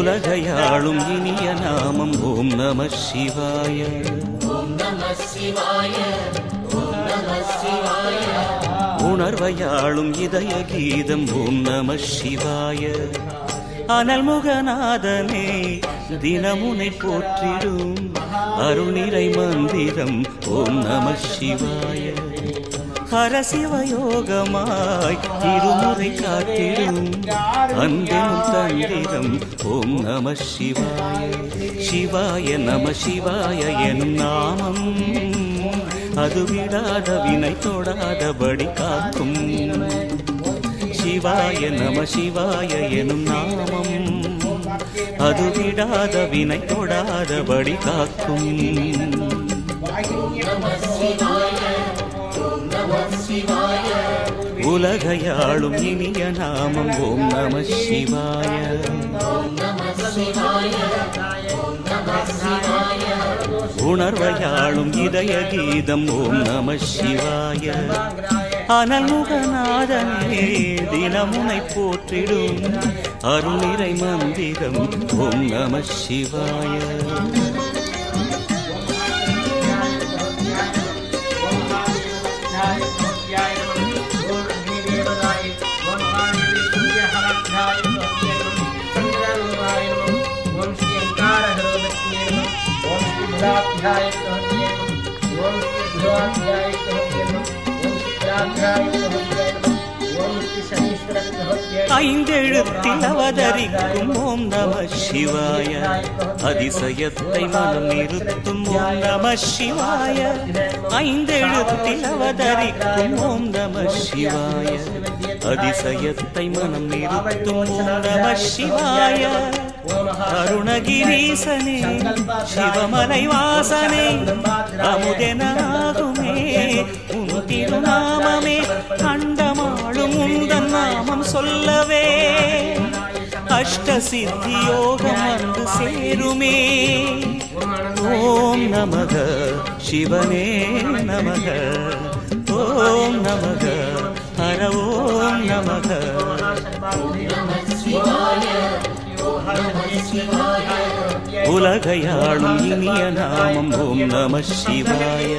உலகையாளும் இனிய நாமம் ஓம் நம சிவாய. உணர்வையாளும் இதய கீதம் ஓம் நம சிவாய. அனல்முகநாதனே தினமுனை போற்றிடும் அருணிறை மந்திரம் ஓம் நம சிவாய. ஹரசிவயோகமாய் திருமுறை காட்டிடும் அன்பெனும் தந்திரம் ஓம் நம சிவாய. சிவாய நம சிவாய எனும் நாமம் அது விடாத வினை தொடாதபடி காக்கும். சிவாய நம சிவாய எனும் நாமம் அது விடாத வினை தொடாதபடி காக்கும். உலகையாளும் இனிய நாமம் ஓம் நம சிவாய. உணர்வையாளும் இதய கீதம் ஓம் நம சிவாய. அனல்முகநாதனே தினமுனை போற்றிடும் அருளிறை மந்திரம் ஓம் நம சிவாய. ஐந்தெழுத்தில் அவதரிக்கும் ஓம் நம சிவாய. அதிசயத்தை மனம் நிறுத்தும் ஓம் நம சிவாய. ஐந்தெழுத்தில் அவதரிக்கும் ஓம் நம சிவாய. அதிசயத்தை மனம் நிறுத்தும் ஓம் நம சிவாய. அருணகிரீசனே சிவமலை வாசனே அமுதனாகுமே உன் திருநாமமே. அண்டமாளும் உந்தன் நாமம் சொல்லவே அஷ்ட சித்தி யோகம் வந்து சேருமே. ஓம் நமக சிவனே நமக. ஓம் நமக ஹர ஓம் நமக. உலகையாளும் இனிய நாமம் ஓம் நம சிவாய.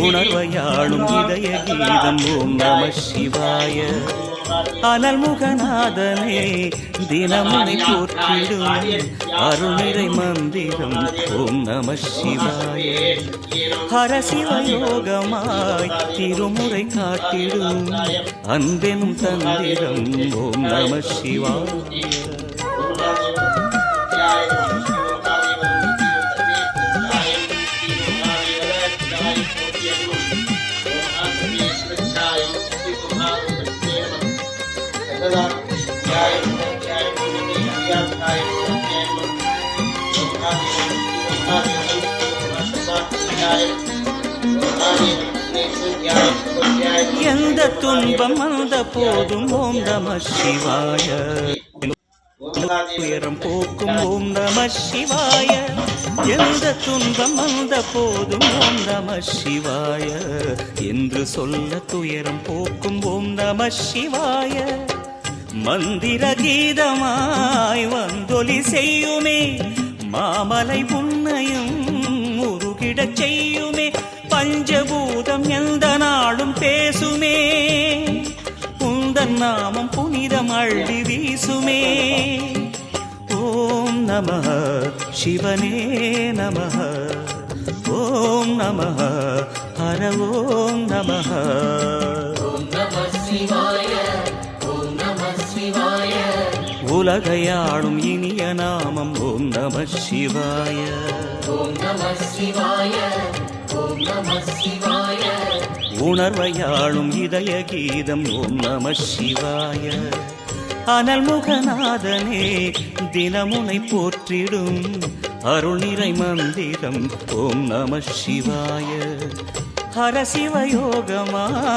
உணர்வையாளும் இதய கீதம் ஓம் நம சிவாய. அனல்முகநாதனே தினமுனை போற்றிடும் அருணிறை மந்திரம் ஓம் நம சிவாய. ஹரசிவயோகமாய் திருமுறை காட்டிடும் அன்பெனும் தந்திரம் ஓம் நம சிவாய. எந்த துன்பம் வந்த போதும் ஓம் நம சிவாய. துயரம் போக்கும் ஓம் நம சிவாய. எந்த துன்பம் வந்த போதும் ஓம் நம சிவாய என்று சொல்ல துயரம் போக்கும் ஓம் நம சிவாய. மந்திர கீதமாய் வந்தொலி செய்யுமே மாமலை உன்னையும் உருகிடச் செய்யுமே. பஞ்சபூதம் எந்த நாளும் பேசுமே உந்தன் நாமம் புனிதம் அள்ளி வீசுமே. ஓம் நம சிவனே நம. ஓம் நம ஹர ஓம் நம. உலகையாளும் இனிய நாமம் ஓம் நம சிவாய. உணர்வையாளும் இதய கீதம் ஓம் நம சிவாய. அனல்முகநாதனே தினமுனை போற்றிடும் அருணிறை மந்திரம் ஓம் நம சிவாய. ஹரசிவயோகமாய்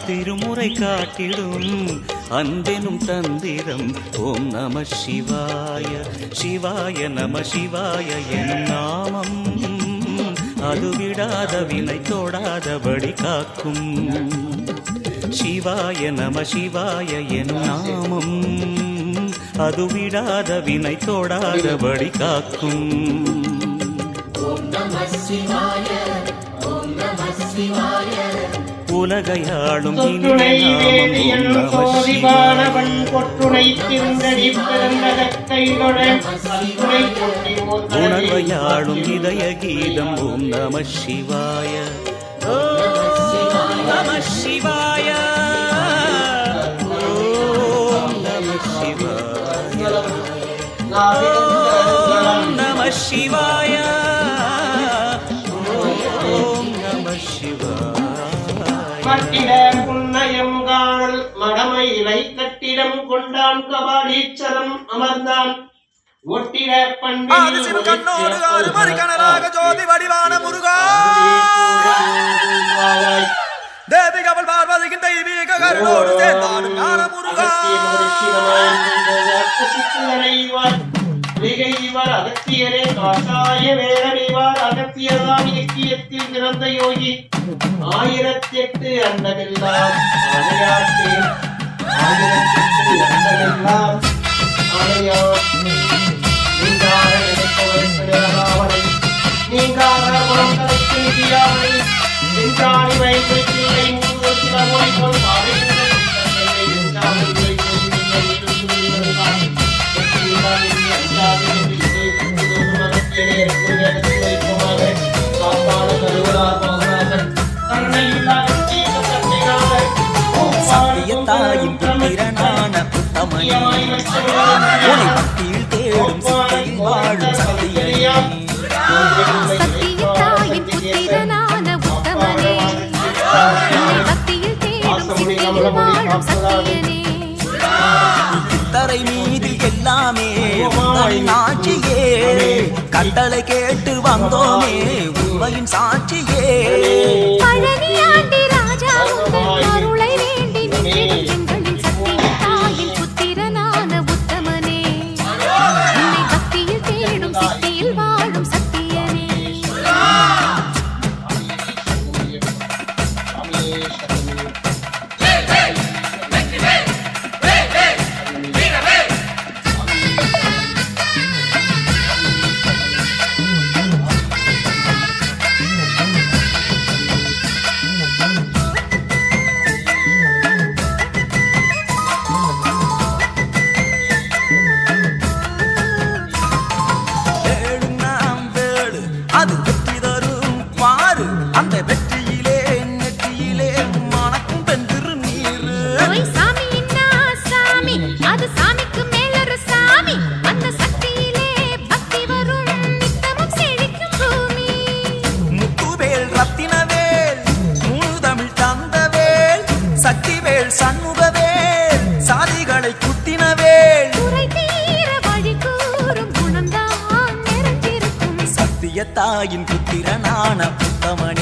திருமுறை காட்டிடும் அன்பெனும் தந்திரம் ஓம் நம சிவாய. சிவாய நம சிவாய என் நாமம் அது விடாத வினை தொடாதபடி காக்கும். சிவாய நம சிவாய எனும் நாமம் அது விடாத வினை தோடாதபடி காக்கும். உலகையாளும் உணர்வையாளும் இதய கீதம் ஓம் நம சிவாய ஓம் நம சிவாய ஓம் நம சிவாய ஓம் நம சிவாய ஓம் நம சிவாய. கட்டிட புன்னயம் காணல் மடமயிலை கட்டிடம் கொண்டான் கபாலீச்சரம் அமர்ந்தான் ஒட்டிட பண்டிகை கண்ணோடு ஆறு மறிகணராக ஜோதி வடிவான முருகா தேவி கவல் பார்வதியின் தெய்வீக கருணோடு சேர்ந்தாடும் ஞான முருகா அகத்தியரே காசாய வேரணிவார் அகத்தியர்தான் இலக்கியத்தில் பிறந்த யோகி 1008 அண்டமெல்லாம் ஆணையாற்றே 1008 அண்டமெல்லாம் ஆணையார் நீங்கார நினைப்பவருக்கு நிறகாவலை நீங்கார குணங்களுக்கு நிதியாவலை செஞ்சாணி வயதை பிள்ளை மூன்று சில மொழிகள் பாதைகள் செஞ்சாணி சத்தியத்தாயின் புத்திரனான உத்தமனே உனை பக்தியில் தேடும் சித்தையில் வாழும் சத்தியனே. சத்தியத்தாயின் புத்திரனான உத்தமனே உன்னை பக்தியில் தேடும் சித்தையில் வாழும் சத்தியனே. தரை மீதில் எல்லாமே உந்தனின் ஆட்சியே கட்டளை கேட்டு வந்தோமே உண்மையின் சாட்சியே. பழனியாண்டி ராஜா உந்தன் அருளை வேண்டி நின்றிடும் எங்களின் சத்தியத்தாயின் புத்திரனான உத்தமனே உன்னை பக்தியில் தேடும் சித்தியில் வாழும் சத்தியனே. அது வெற்றி தரும் பாரு அந்த வெற்றியிலே நெற்றியிலே மணக்கும் பெண்திரு நீரு. ஓய் சாமியின்னா சாமி அது சாமிக்கு மேலொரு சாமி அந்த சக்தியிலே பக்தி வரும் நித்தமும் செழிக்கும் பூமி. முத்துவேல் ரத்தினவேல் மூணு தமிழ் தந்தவேல் சக்திவேல் சண்முகவேல் சாதிகளை குத்தினவேல் குறை தீர வழி கூறும் குணம்தான் நிறைந்திருக்கும். சத்தியத்தாயின் புத்திரனான உத்தமனே